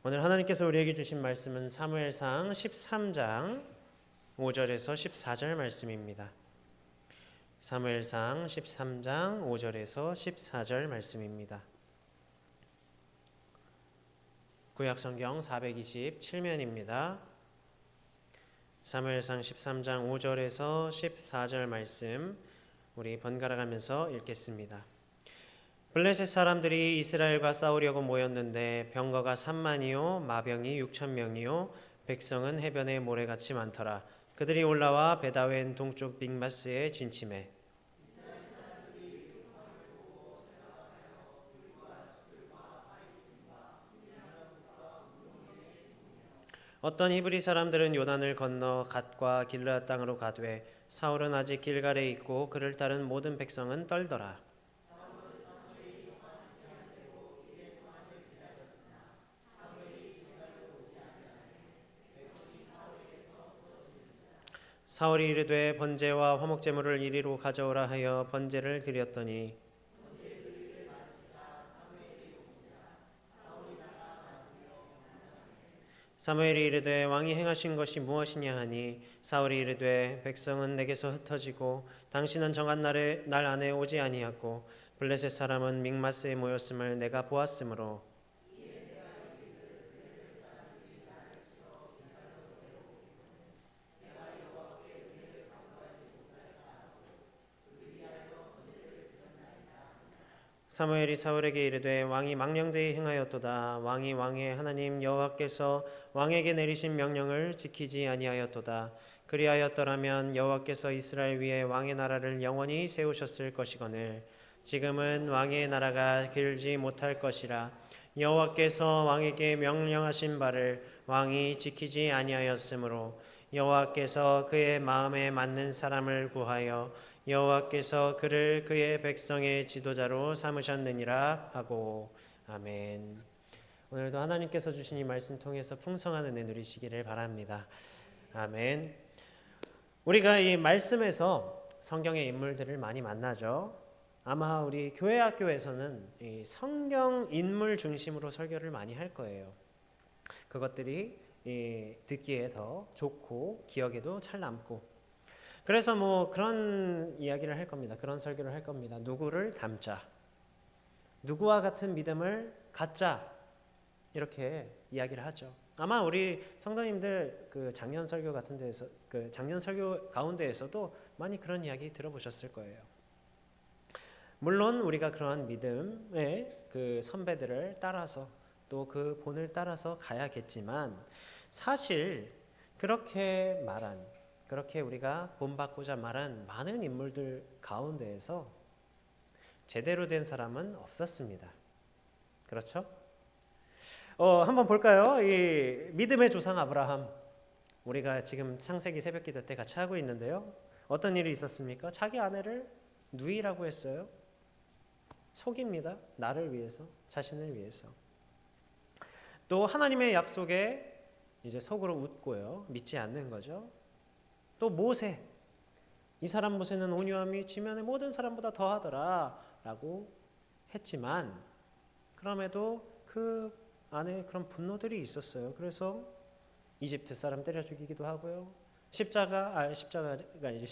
오늘 하나님께서 우리에게 주신 말씀은 사무엘상 13장 5절에서 14절 말씀입니다. 사무엘상 13장 5절에서 14절 말씀입니다. 구약성경 427면입니다. 사무엘상 13장 5절에서 14절 말씀 우리 번갈아 가면서 읽겠습니다. 블레셋 사람들이 이스라엘과 싸우려고 모였는데 병거가 3만이요 마병이 6,000명이요 백성은 해변에 모래같이 많더라. 그들이 올라와 베다웬 동쪽 믹마스에 진침해 어떤 히브리 사람들은 요단을 건너 갓과 길르앗 땅으로 가되 사울은 아직 길갈에 있고 그를 따른 모든 백성은 떨더라. 사울이 이르되 번제와 화목제물을 이리로 가져오라 하여 번제를 드렸더니 사무엘이 이르되 왕이 행하신 것이 무엇이냐 하니 사울이 이르되 백성은 내게서 흩어지고 당신은 정한 날 안에 오지 아니하고 블레셋 사람은 믹마스에 모였음을 내가 보았으므로 사무엘이 사울에게 이르되 왕이 망령되이 행하였도다. 왕이 왕의 하나님 여호와께서 왕에게 내리신 명령을 지키지 아니하였도다. 그리하였더라면 여호와께서 이스라엘 위에 왕의 나라를 영원히 세우셨을 것이거늘 지금은 왕의 나라가 길지 못할 것이라. 여호와께서 왕에게 명령하신 바를 왕이 지키지 아니하였으므로 여호와께서 그의 마음에 맞는 사람을 구하여 여호와께서 그를 그의 백성의 지도자로 삼으셨느니라 하고 아멘. 오늘도 하나님께서 주신 이 말씀 통해서 풍성한 은혜 누리시기를 바랍니다. 아멘. 우리가 이 말씀에서 성경의 인물들을 많이 만나죠. 아마 우리 교회 학교에서는 이 성경 인물 중심으로 설교를 많이 할 거예요. 그것들이 듣기에 더 좋고 기억에도 잘 남고 그래서 뭐 그런 이야기를 할 겁니다. 그런 설교를 할 겁니다. 누구를 닮자. 누구와 같은 믿음을 갖자. 이렇게 이야기를 하죠. 아마 우리 성도님들 그 작년 설교 같은 데에서 그 작년 설교 가운데에서도 많이 그런 이야기 들어보셨을 거예요. 물론 우리가 그러한 믿음의 그 선배들을 따라서 또 그 본을 따라서 가야겠지만 사실 그렇게 우리가 본받고자 말한 많은 인물들 가운데에서 제대로 된 사람은 없었습니다. 그렇죠? 한번 볼까요? 이 믿음의 조상 아브라함. 우리가 지금 창세기 새벽기도 때 같이 하고 있는데요. 어떤 일이 있었습니까? 자기 아내를 누이라고 했어요. 속입니다. 나를 위해서, 자신을 위해서. 또 하나님의 약속에 이제 속으로 웃고요. 믿지 않는 거죠. 또 모세, 이 사람 모세는 온유함이 지면의 모든 사람보다 더하더라 라고 했지만 그럼에도 그 안에 그런 분노들이 있었어요. 그래서 이집트 사람 때려 죽이기도 하고요. 십자가가 이제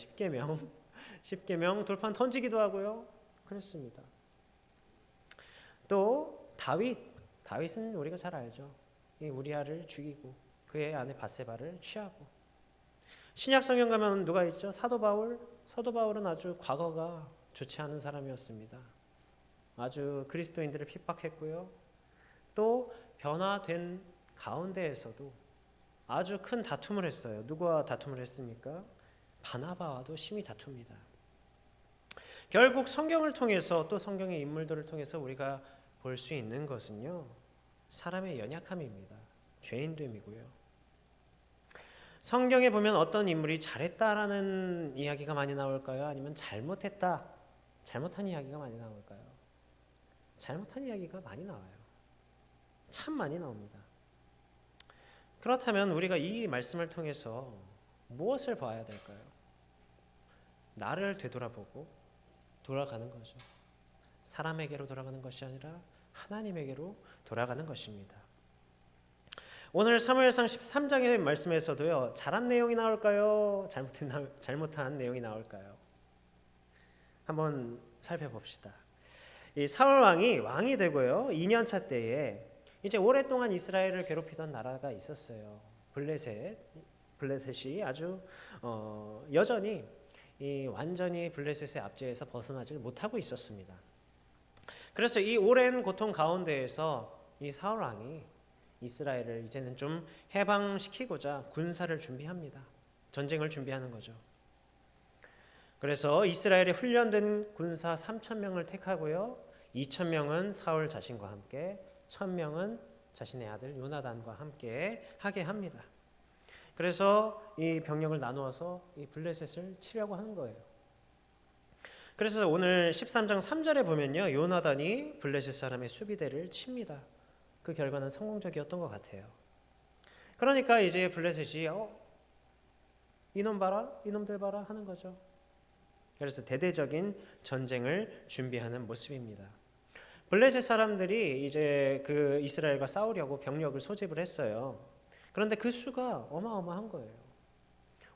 십계명 돌판 던지기도 하고요. 그랬습니다. 또 다윗은 우리가 잘 알죠. 이 우리아를 죽이고 그의 아내 바세바를 취하고 신약 성경 가면 누가 있죠? 사도 바울은 아주 과거가 좋지 않은 사람이었습니다. 아주 그리스도인들을 핍박했고요. 또 변화된 가운데에서도 아주 큰 다툼을 했어요. 누구와 다툼을 했습니까? 바나바와도 심히 다툽니다. 결국 성경을 통해서 또 성경의 인물들을 통해서 우리가 볼 수 있는 것은요. 사람의 연약함입니다. 죄인됨이고요. 성경에 보면 어떤 인물이 잘했다라는 이야기가 많이 나올까요? 아니면 잘못한 이야기가 많이 나올까요? 잘못한 이야기가 많이 나와요. 참 많이 나옵니다. 그렇다면 우리가 이 말씀을 통해서 무엇을 봐야 될까요? 나를 되돌아보고 돌아가는 거죠. 사람에게로 돌아가는 것이 아니라 하나님에게로 돌아가는 것입니다. 오늘 사무엘상 13장의 말씀에서도요. 잘한 내용이 나올까요? 잘못한 내용이 나올까요? 한번 살펴봅시다. 이 사울 왕이 되고요. 2년차 때에 이제 오랫동안 이스라엘을 괴롭히던 나라가 있었어요. 블레셋이 아주 여전히 완전히 블레셋의 압제에서 벗어나질 못하고 있었습니다. 그래서 이 오랜 고통 가운데에서 이 사울 왕이 이스라엘을 이제는 좀 해방시키고자 군사를 준비합니다. 전쟁을 준비하는 거죠. 그래서 이스라엘에 훈련된 군사 3,000명을 택하고요. 2,000명은 사울 자신과 함께, 1,000명은 자신의 아들 요나단과 함께 하게 합니다. 그래서 이 병력을 나누어서 이 블레셋을 치려고 하는 거예요. 그래서 오늘 13장 3절에 보면요. 요나단이 블레셋 사람의 수비대를 칩니다. 그 결과는 성공적이었던 것 같아요. 그러니까 이제 블레셋이 이놈 봐라, 이놈들 봐라 하는 거죠. 그래서 대대적인 전쟁을 준비하는 모습입니다. 블레셋 사람들이 이제 그 이스라엘과 싸우려고 병력을 소집을 했어요. 그런데 그 수가 어마어마한 거예요.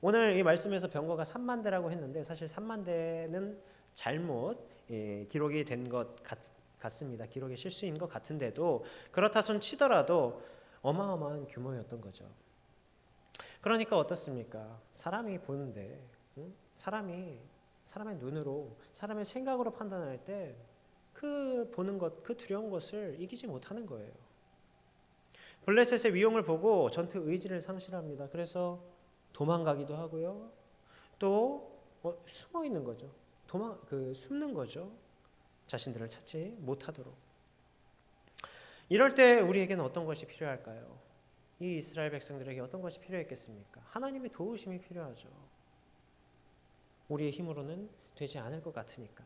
오늘 이 말씀에서 병거가 3만 대라고 했는데 사실 3만 대는 잘못 기록이 된 것 같습니다. 기록의 실수인 것 같은데도 그렇다 손 치더라도 어마어마한 규모였던 거죠. 그러니까 어떻습니까? 사람이 보는데 사람의 눈으로 사람의 생각으로 판단할 때 그 보는 것, 그 두려운 것을 이기지 못하는 거예요. 블레셋의 위용을 보고 전투 의지를 상실합니다. 그래서 도망가기도 하고요. 또 숨어 있는 거죠. 숨는 거죠. 자신들을 찾지 못하도록. 이럴 때 우리에게는 어떤 것이 필요할까요? 이 이스라엘 백성들에게 어떤 것이 필요했겠습니까? 하나님의 도우심이 필요하죠. 우리의 힘으로는 되지 않을 것 같으니까.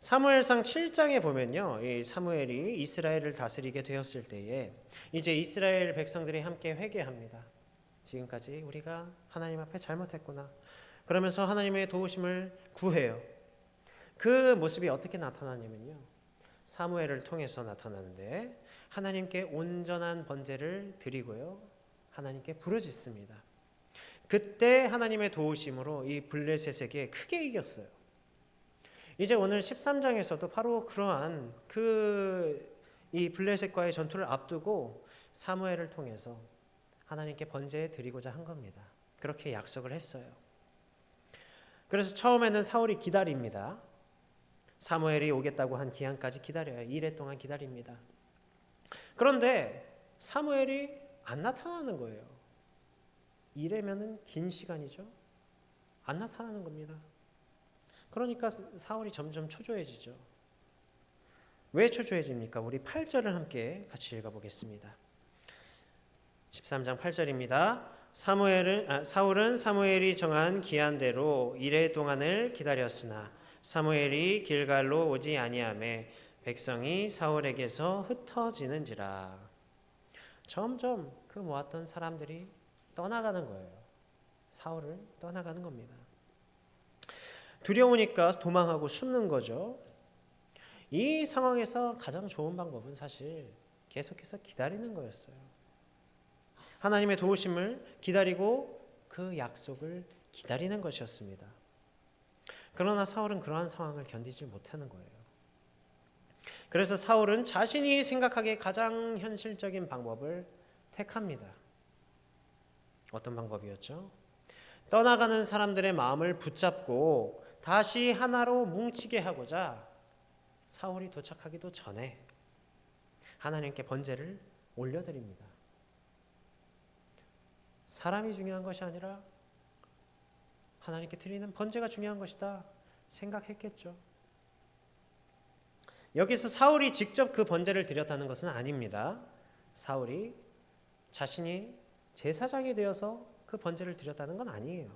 사무엘상 7장에 보면요. 이 사무엘이 이스라엘을 다스리게 되었을 때에 이제 이스라엘 백성들이 함께 회개합니다. 지금까지 우리가 하나님 앞에 잘못했구나. 그러면서 하나님의 도우심을 구해요. 그 모습이 어떻게 나타나냐면요. 사무엘을 통해서 나타나는데 하나님께 온전한 번제를 드리고요. 하나님께 부르짖습니다. 그때 하나님의 도우심으로 이 블레셋에게 크게 이겼어요. 이제 오늘 13장에서도 바로 그러한 이 블레셋과의 전투를 앞두고 사무엘을 통해서 하나님께 번제 드리고자 한 겁니다. 그렇게 약속을 했어요. 그래서 처음에는 사울이 기다립니다. 사무엘이 오겠다고 한 기한까지 기다려요. 2일 동안 기다립니다. 그런데 사무엘이 안 나타나는 거예요. 2일이면은 긴 시간이죠. 안 나타나는 겁니다. 그러니까 사울이 점점 초조해지죠. 왜 초조해집니까? 우리 8절을 함께 같이 읽어보겠습니다. 13장 8절입니다. 사울은 사무엘이 정한 기한대로 1회 동안을 기다렸으나 사무엘이 길갈로 오지 아니하매 백성이 사울에게서 흩어지는지라. 점점 그 모았던 사람들이 떠나가는 거예요. 사울을 떠나가는 겁니다. 두려우니까 도망하고 숨는 거죠. 이 상황에서 가장 좋은 방법은 사실 계속해서 기다리는 거였어요. 하나님의 도우심을 기다리고 그 약속을 기다리는 것이었습니다. 그러나 사울은 그러한 상황을 견디지 못하는 거예요. 그래서 사울은 자신이 생각하기에 가장 현실적인 방법을 택합니다. 어떤 방법이었죠? 떠나가는 사람들의 마음을 붙잡고 다시 하나로 뭉치게 하고자 사울이 도착하기도 전에 하나님께 번제를 올려드립니다. 사람이 중요한 것이 아니라 하나님께 드리는 번제가 중요한 것이다 생각했겠죠. 여기서 사울이 직접 그 번제를 드렸다는 것은 아닙니다. 사울이 자신이 제사장이 되어서 그 번제를 드렸다는 건 아니에요.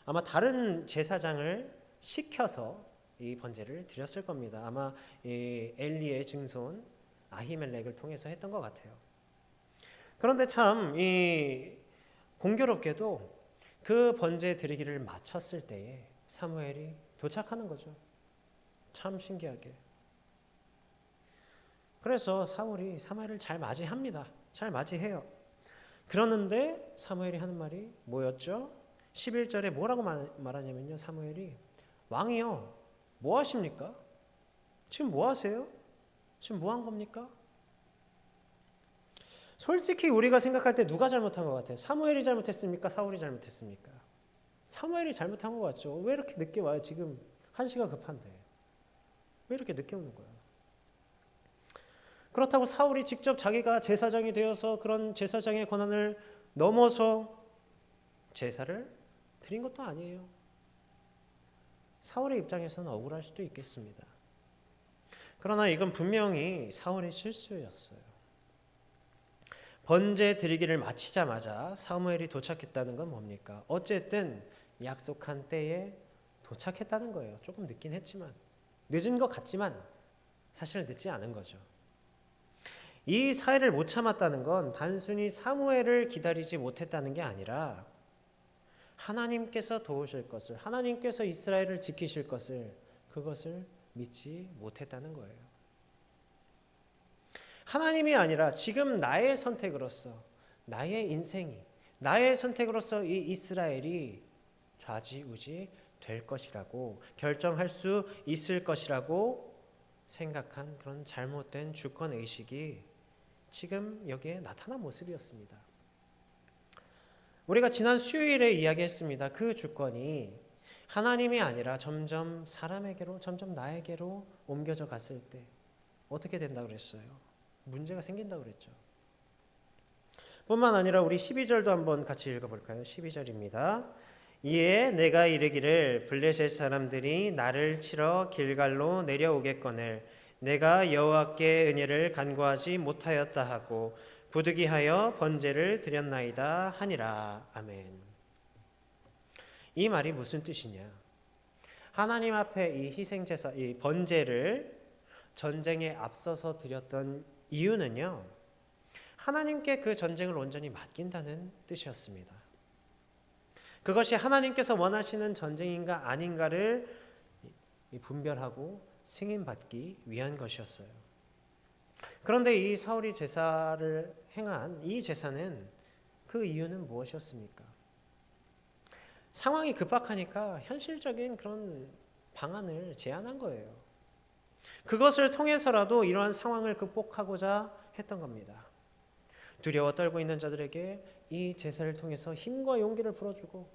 아마 다른 제사장을 시켜서 이 번제를 드렸을 겁니다. 아마 이 엘리의 증손 아히멜렉을 통해서 했던 것 같아요. 그런데 참 이 공교롭게도 그 번제 드리기를 마쳤을 때에 사무엘이 도착하는 거죠. 참 신기하게. 그래서 사울이 사무엘을 잘 맞이합니다. 잘 맞이해요. 그러는데 사무엘이 하는 말이 뭐였죠? 11절에 뭐라고 말하냐면요. 사무엘이 왕이요. 뭐 하십니까? 지금 뭐 하세요? 지금 뭐 한 겁니까? 솔직히 우리가 생각할 때 누가 잘못한 것 같아요? 사무엘이 잘못했습니까? 사울이 잘못했습니까? 사무엘이 잘못한 것 같죠. 왜 이렇게 늦게 와요? 지금 1시가 급한데. 왜 이렇게 늦게 오는 거야? 그렇다고 사울이 직접 자기가 제사장이 되어서 그런 제사장의 권한을 넘어서 제사를 드린 것도 아니에요. 사울의 입장에서는 억울할 수도 있겠습니다. 그러나 이건 분명히 사울의 실수였어요. 번제 드리기를 마치자마자 사무엘이 도착했다는 건 뭡니까? 어쨌든 약속한 때에 도착했다는 거예요. 조금 늦긴 했지만, 늦은 것 같지만 사실 늦지 않은 거죠. 이 사회를 못 참았다는 건 단순히 사무엘을 기다리지 못했다는 게 아니라 하나님께서 도우실 것을, 하나님께서 이스라엘을 지키실 것을, 그것을 믿지 못했다는 거예요. 하나님이 아니라 지금 나의 선택으로서, 나의 인생이, 나의 선택으로서 이 이스라엘이 좌지우지 될 것이라고, 결정할 수 있을 것이라고 생각한 그런 잘못된 주권의식이 지금 여기에 나타난 모습이었습니다. 우리가 지난 수요일에 이야기했습니다. 그 주권이 하나님이 아니라 점점 사람에게로, 점점 나에게로 옮겨져 갔을 때 어떻게 된다고 그랬어요? 문제가 생긴다고 그랬죠. 뿐만 아니라 우리 12절도 한번 같이 읽어볼까요? 12절입니다. 이에 내가 이르기를 블레셋 사람들이 나를 치러 길갈로 내려오겠거늘 내가 여호와께 은혜를 간구하지 못하였다 하고 부득이하여 번제를 드렸나이다 하니라. 아멘. 이 말이 무슨 뜻이냐? 하나님 앞에 이 희생제사, 이 번제를 전쟁에 앞서서 드렸던 이유는요, 하나님께 그 전쟁을 온전히 맡긴다는 뜻이었습니다. 그것이 하나님께서 원하시는 전쟁인가 아닌가를 분별하고 승인받기 위한 것이었어요. 그런데 이 사울이 제사를 행한 이 제사는 그 이유는 무엇이었습니까? 상황이 급박하니까 현실적인 그런 방안을 제안한 거예요. 그것을 통해서라도 이러한 상황을 극복하고자 했던 겁니다. 두려워 떨고 있는 자들에게 이 제사를 통해서 힘과 용기를 불어주고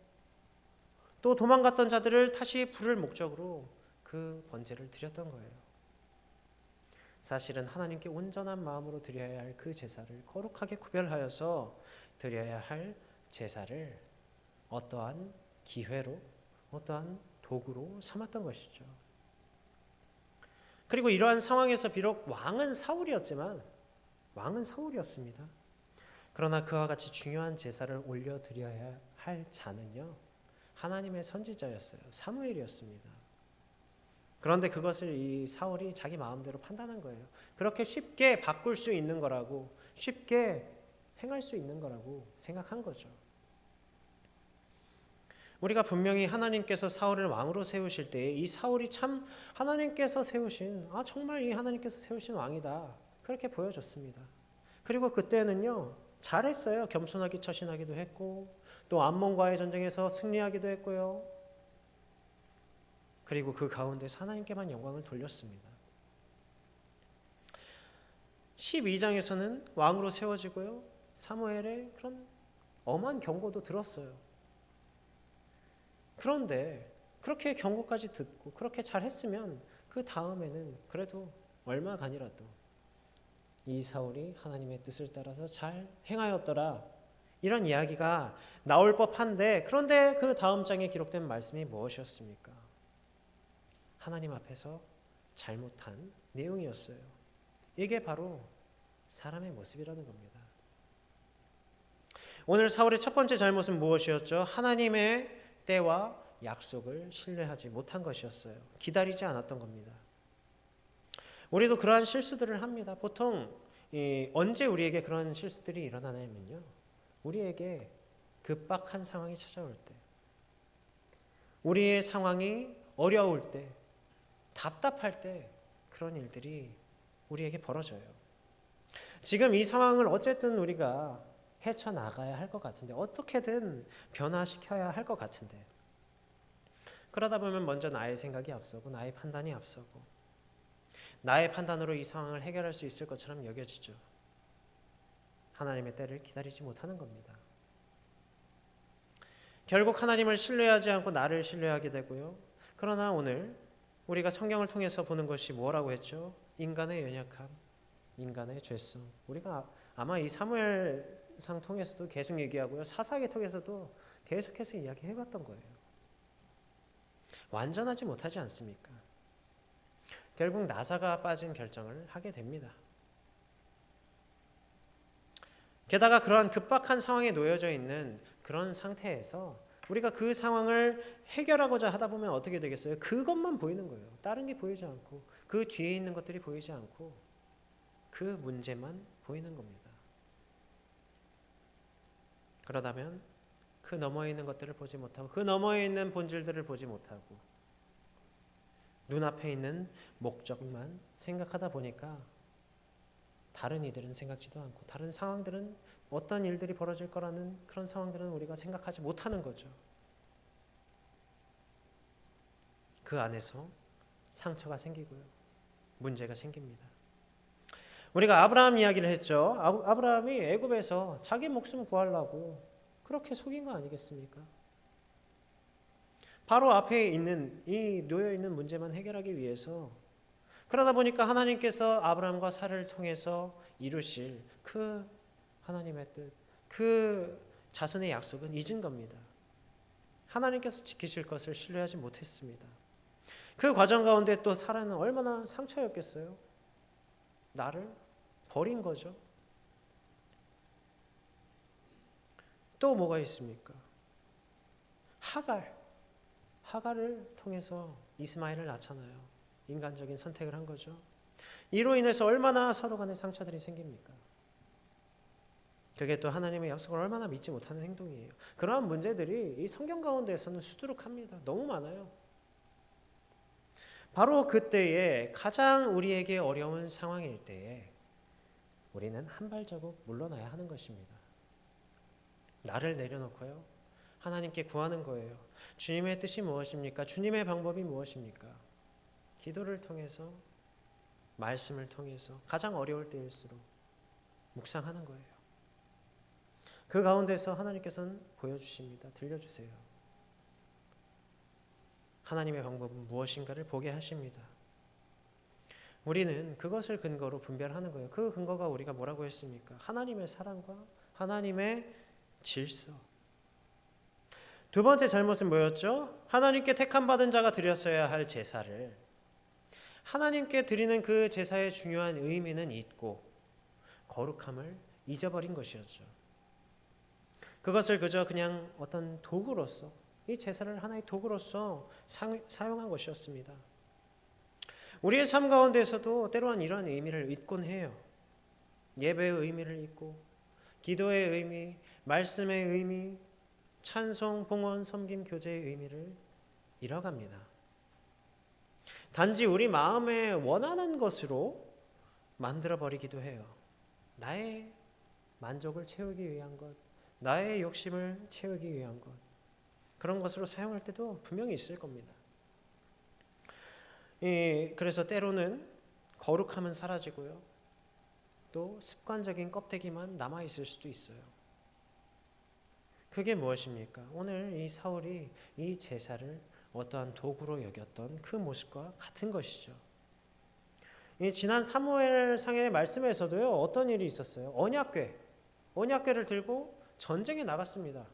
또 도망갔던 자들을 다시 부를 목적으로 그 번제를 드렸던 거예요. 사실은 하나님께 온전한 마음으로 드려야 할 그 제사를 거룩하게 구별하여서 드려야 할 제사를 어떠한 기회로, 어떠한 도구로 삼았던 것이죠. 그리고 이러한 상황에서 비록 왕은 사울이었습니다. 그러나 그와 같이 중요한 제사를 올려드려야 할 자는요, 하나님의 선지자였어요. 사무엘이었습니다. 그런데 그것을 이 사울이 자기 마음대로 판단한 거예요. 그렇게 쉽게 바꿀 수 있는 거라고, 쉽게 행할 수 있는 거라고 생각한 거죠. 우리가 분명히 하나님께서 사울을 왕으로 세우실 때 이 사울이 참 하나님께서 세우신, 정말 이 하나님께서 세우신 왕이다, 그렇게 보여줬습니다. 그리고 그때는요, 잘했어요. 겸손하게 처신하기도 했고 또 암몬과의 전쟁에서 승리하기도 했고요. 그리고 그 가운데서 하나님께만 영광을 돌렸습니다. 12장에서는 왕으로 세워지고요, 사무엘의 그런 엄한 경고도 들었어요. 그런데 그렇게 경고까지 듣고 그렇게 잘했으면 그 다음에는 그래도 얼마간이라도 이 사울이 하나님의 뜻을 따라서 잘 행하였더라, 이런 이야기가 나올 법한데, 그런데 그 다음 장에 기록된 말씀이 무엇이었습니까? 하나님 앞에서 잘못한 내용이었어요. 이게 바로 사람의 모습이라는 겁니다. 오늘 사울의 첫 번째 잘못은 무엇이었죠? 하나님의 때와 약속을 신뢰하지 못한 것이었어요. 기다리지 않았던 겁니다. 우리도 그러한 실수들을 합니다. 보통 언제 우리에게 그런 실수들이 일어나냐면요, 우리에게 급박한 상황이 찾아올 때, 우리의 상황이 어려울 때, 답답할 때, 그런 일들이 우리에게 벌어져요. 지금 이 상황을 어쨌든 우리가 헤쳐나가야 할 것 같은데, 어떻게든 변화시켜야 할 것 같은데, 그러다 보면 먼저 나의 생각이 앞서고 나의 판단이 앞서고 나의 판단으로 이 상황을 해결할 수 있을 것처럼 여겨지죠. 하나님의 때를 기다리지 못하는 겁니다. 결국 하나님을 신뢰하지 않고 나를 신뢰하게 되고요. 그러나 오늘 우리가 성경을 통해서 보는 것이 뭐라고 했죠? 인간의 연약함, 인간의 죄성. 우리가 아마 이 사무엘상 통해서도 계속 얘기하고요. 사사기 통해서도 계속해서 이야기해봤던 거예요. 완전하지 못하지 않습니까? 결국 나사가 빠진 결정을 하게 됩니다. 게다가 그러한 급박한 상황에 놓여져 있는 그런 상태에서 우리가 그 상황을 해결하고자 하다 보면 어떻게 되겠어요? 그것만 보이는 거예요. 다른 게 보이지 않고 그 뒤에 있는 것들이 보이지 않고 그 문제만 보이는 겁니다. 그러다면 그 너머에 있는 것들을 보지 못하고 그 너머에 있는 본질들을 보지 못하고 눈앞에 있는 목적만 생각하다 보니까 다른 이들은 생각지도 않고 다른 상황들은 어떤 일들이 벌어질 거라는 그런 상황들은 우리가 생각하지 못하는 거죠. 그 안에서 상처가 생기고요. 문제가 생깁니다. 우리가 아브라함 이야기를 했죠. 아브라함이 애굽에서 자기 목숨 구하려고 그렇게 속인 거 아니겠습니까? 바로 앞에 있는 이 놓여 있는 문제만 해결하기 위해서 그러다 보니까 하나님께서 아브라함과 사라를 통해서 이루실 그 하나님의 뜻, 그 자손의 약속은 잊은 겁니다. 하나님께서 지키실 것을 신뢰하지 못했습니다. 그 과정 가운데 또 사라는 얼마나 상처였겠어요? 나를 버린 거죠. 또 뭐가 있습니까? 하갈을 통해서 이스마엘을 낳잖아요. 인간적인 선택을 한 거죠. 이로 인해서 얼마나 서로 간에 상처들이 생깁니까? 그게 또 하나님의 약속을 얼마나 믿지 못하는 행동이에요. 그러한 문제들이 이 성경 가운데에서는 수두룩합니다. 너무 많아요. 바로 그때에 가장 우리에게 어려운 상황일 때에 우리는 한 발자국 물러나야 하는 것입니다. 나를 내려놓고요. 하나님께 구하는 거예요. 주님의 뜻이 무엇입니까? 주님의 방법이 무엇입니까? 기도를 통해서 말씀을 통해서 가장 어려울 때일수록 묵상하는 거예요. 그 가운데서 하나님께서는 보여주십니다. 들려주세요. 하나님의 방법은 무엇인가를 보게 하십니다. 우리는 그것을 근거로 분별하는 거예요. 그 근거가 우리가 뭐라고 했습니까? 하나님의 사랑과 하나님의 질서. 두 번째 잘못은 뭐였죠? 하나님께 택함받은 자가 드렸어야 할 제사를 하나님께 드리는 그 제사의 중요한 의미는 잊고 거룩함을 잊어버린 것이었죠. 그것을 그냥 어떤 도구로서 이 제사를 하나의 도구로서 사용한 것이었습니다. 우리의 삶 가운데서도 때로는 이러한 의미를 잊곤 해요. 예배의 의미를 잊고 기도의 의미, 말씀의 의미, 찬송, 봉헌, 섬김, 교제의 의미를 잃어갑니다. 단지 우리 마음에 원하는 것으로 만들어버리기도 해요. 나의 만족을 채우기 위한 것, 나의 욕심을 채우기 위한 것, 그런 것으로 사용할 때도 분명히 있을 겁니다. 그래서 때로는 거룩함은 사라지고요. 또 습관적인 껍데기만 남아있을 수도 있어요. 그게 무엇입니까? 오늘 이 사울이 이 제사를 어떠한 도구로 여겼던 그 모습과 같은 것이죠. 지난 사무엘상의 말씀에서도요. 어떤 일이 있었어요? 언약궤를 들고 전쟁에 나갔습니다.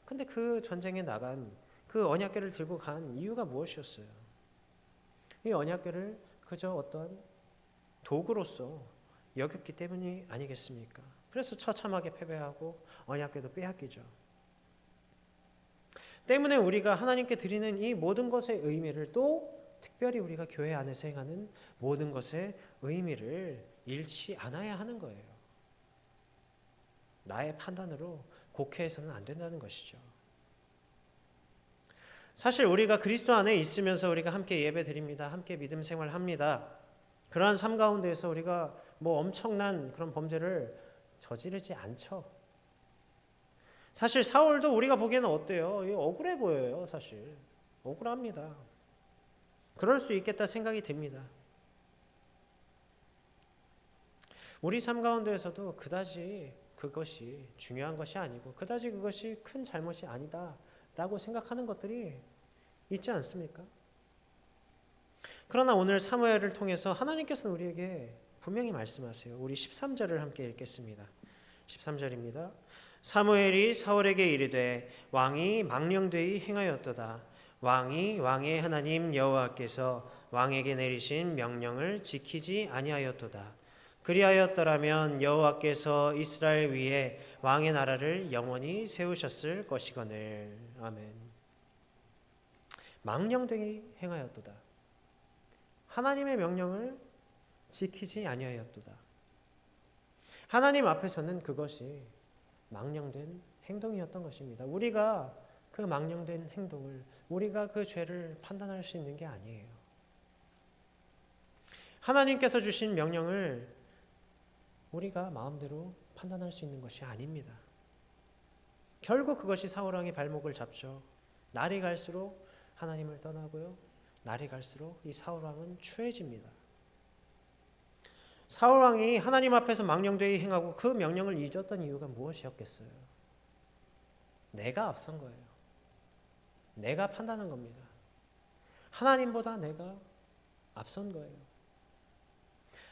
근데 그 전쟁에 나간 그 언약궤를 들고 간 이유가 무엇이었어요? 이 언약궤를 그저 어떤 도구로서 여겼기 때문이 아니겠습니까? 그래서 처참하게 패배하고 언약궤도 빼앗기죠. 때문에 우리가 하나님께 드리는 이 모든 것의 의미를 또 특별히 우리가 교회 안에서 행하는 모든 것의 의미를 잃지 않아야 하는 거예요. 나의 판단으로 곡해해서는 안 된다는 것이죠. 사실 우리가 그리스도 안에 있으면서 우리가 함께 예배 드립니다. 함께 믿음 생활합니다. 그러한 삶 가운데에서 우리가 뭐 엄청난 그런 범죄를 저지르지 않죠. 사실 사울도 우리가 보기에는 어때요? 억울해 보여요, 사실. 억울합니다. 그럴 수 있겠다 생각이 듭니다. 우리 삶 가운데에서도 그다지 그것이 중요한 것이 아니고 그다지 그것이 큰 잘못이 아니다라고 생각하는 것들이 있지 않습니까? 그러나 오늘 사무엘을 통해서 하나님께서는 우리에게 분명히 말씀하세요. 우리 13절을 함께 읽겠습니다. 13절입니다. 사무엘이 사울에게 이르되 왕이 망령되이 행하였도다. 왕이 왕의 하나님 여호와께서 왕에게 내리신 명령을 지키지 아니하였도다. 그리하였더라면 여호와께서 이스라엘 위에 왕의 나라를 영원히 세우셨을 것이거늘. 아멘. 망령되이 행하였도다. 하나님의 명령을 지키지 아니하였도다. 하나님 앞에서는 그것이 망령된 행동이었던 것입니다. 우리가 그 망령된 행동을, 우리가 그 죄를 판단할 수 있는 게 아니에요. 하나님께서 주신 명령을 우리가 마음대로 판단할 수 있는 것이 아닙니다. 결국 그것이 사울 왕의 발목을 잡죠. 날이 갈수록 하나님을 떠나고요. 날이 갈수록 이 사울 왕은 추해집니다. 사울 왕이 하나님 앞에서 망령되이 행하고 그 명령을 잊었던 이유가 무엇이었겠어요? 내가 앞선 거예요. 내가 판단한 겁니다. 하나님보다 내가 앞선 거예요.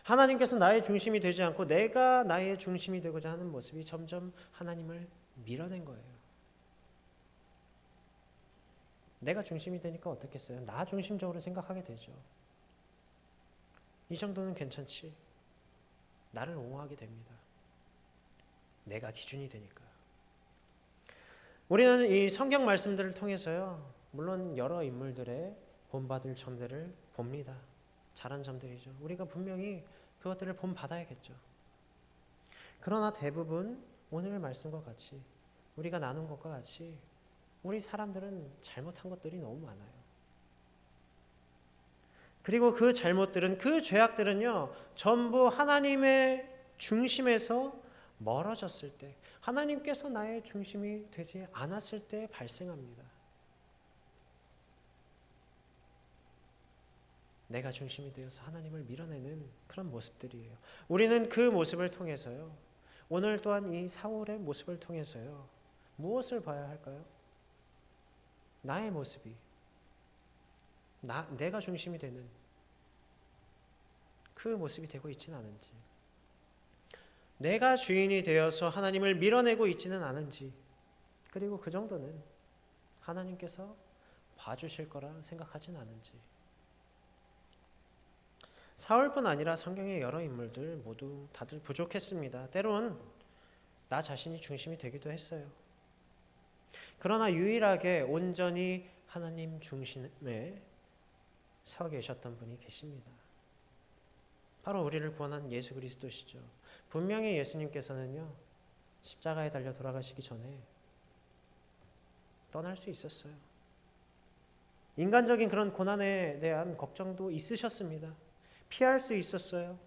하나님께서 나의 중심이 되지 않고 내가 나의 중심이 되고자 하는 모습이 점점 하나님을 밀어낸 거예요. 내가 중심이 되니까 어떻겠어요? 나 중심적으로 생각하게 되죠. 이 정도는 괜찮지. 나를 옹호하게 됩니다. 내가 기준이 되니까. 우리는 이 성경 말씀들을 통해서요, 물론 여러 인물들의 본받을 점들을 봅니다. 잘한 점들이죠. 우리가 분명히 그것들을 본받아야겠죠. 그러나 대부분 오늘의 말씀과 같이, 우리가 나눈 것과 같이 우리 사람들은 잘못한 것들이 너무 많아요. 그리고 그 잘못들은, 그 죄악들은요, 전부 하나님의 중심에서 멀어졌을 때, 하나님께서 나의 중심이 되지 않았을 때 발생합니다. 내가 중심이 되어서 하나님을 밀어내는 그런 모습들이에요. 우리는 그 모습을 통해서요, 오늘 또한 이 사울의 모습을 통해서요, 무엇을 봐야 할까요? 나의 모습이, 내가 중심이 되는 그 모습이 되고 있지는 않은지, 내가 주인이 되어서 하나님을 밀어내고 있지는 않은지, 그리고 그 정도는 하나님께서 봐주실 거라 생각하지는 않은지. 사울뿐 아니라 성경의 여러 인물들 모두 다들 부족했습니다. 때론 나 자신이 중심이 되기도 했어요. 그러나 유일하게 온전히 하나님 중심에 서 계셨던 분이 계십니다. 바로 우리를 구원한 예수 그리스도시죠. 분명히 예수님께서는요, 십자가에 달려 돌아가시기 전에 떠날 수 있었어요. 인간적인 그런 고난에 대한 걱정도 있으셨습니다. 피할 수 있었어요.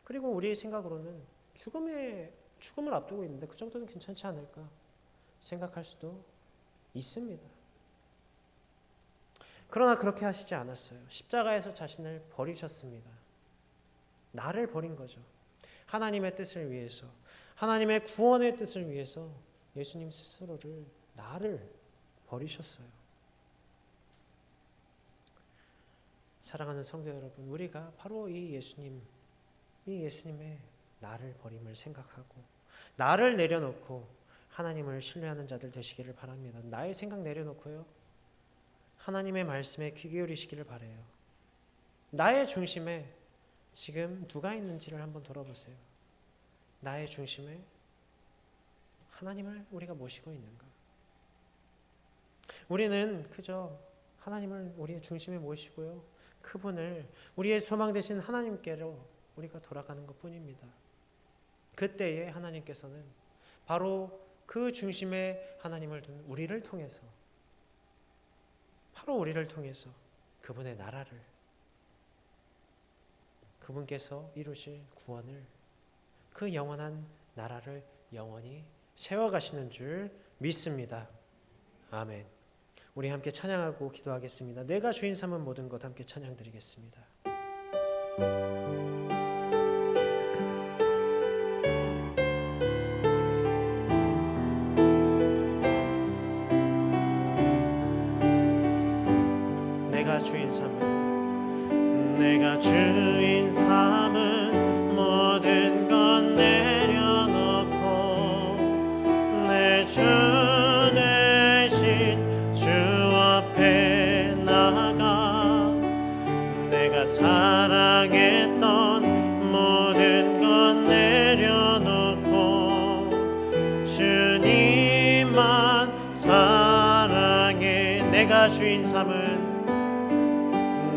그리고 우리의 생각으로는 죽음을 앞두고 있는데 그 정도는 괜찮지 않을까 생각할 수도 있습니다. 그러나 그렇게 하시지 않았어요. 십자가에서 자신을 버리셨습니다. 나를 버린 거죠. 하나님의 뜻을 위해서, 하나님의 구원의 뜻을 위해서 예수님 스스로를, 나를 버리셨어요. 사랑하는 성도 여러분, 우리가 바로 이 예수님의 나를 버림을 생각하고 나를 내려놓고 하나님을 신뢰하는 자들 되시기를 바랍니다. 나의 생각 내려놓고요, 하나님의 말씀에 귀 기울이시기를 바라요. 나의 중심에 지금 누가 있는지를 한번 돌아보세요. 나의 중심에 하나님을 우리가 모시고 있는가? 우리는 그저 하나님을 우리의 중심에 모시고요, 그분을 우리의 소망 되신 하나님께로 우리가 돌아가는 것 뿐입니다. 그때에 하나님께서는 바로 그 중심에 하나님을 둔 우리를 통해서, 바로 우리를 통해서 그분의 나라를, 그분께서 이루실 구원을, 그 영원한 나라를 영원히 세워가시는 줄 믿습니다. 아멘. 우리 함께 찬양하고 기도하겠습니다. 내가 주인 삼은 모든 것 함께 찬양드리겠습니다. 내가 주인 삼은, 내가 주인 삼은 모든 것 내려놓고 내 주 대신 주 앞에 나가 내가 사랑했던 모든 것 내려놓고 주님만 사랑해. 내가 주인 삼은,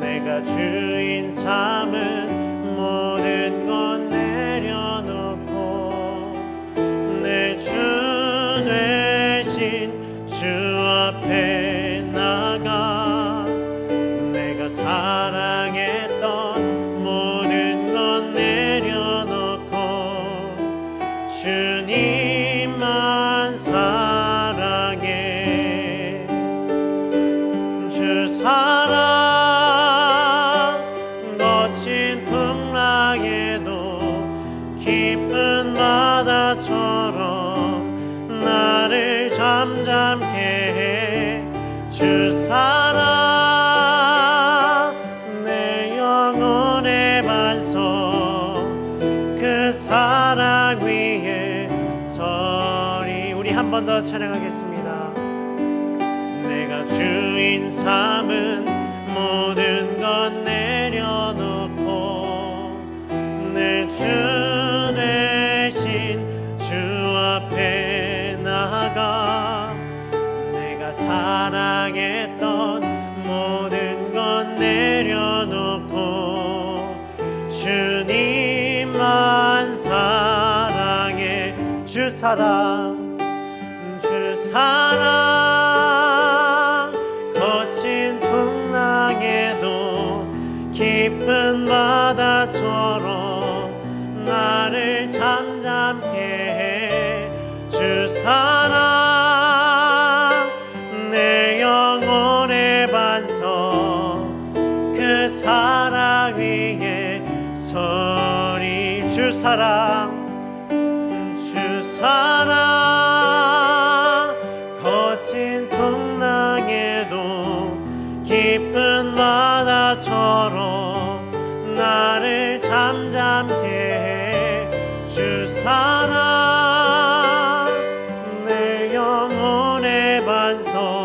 내가 주인 삼은 모든 것 내려놓고 내 주 대신 주 앞에 나가 내가 사랑했던 모든 것 내려놓고 주님만 사랑해. 주 사랑 거친 풍랑에도 깊은 바다처럼 나를 잠잠케 해. 주 사랑 내 영혼의 반석, 그 사랑 위에 서리. 우리 한 번 더 찬양하겠습니다. 내가 주인 삼은 모든 것 내려놓고 내 주 대신 주 앞에 나가 내가 사랑했던 모든 것 내려놓고 주님만 사랑해. 주 사랑, 주 사랑 거친 풍랑에도 깊은 바다처럼 나를 잠잠케 해. 주 사랑 내 영혼의 반석, 그 사랑 위에 서리. 주 사랑, 주 사랑 거친 풍랑에도 깊은 바다처럼 나를 잠잠케 해. 주 사랑 내 영혼의 반석,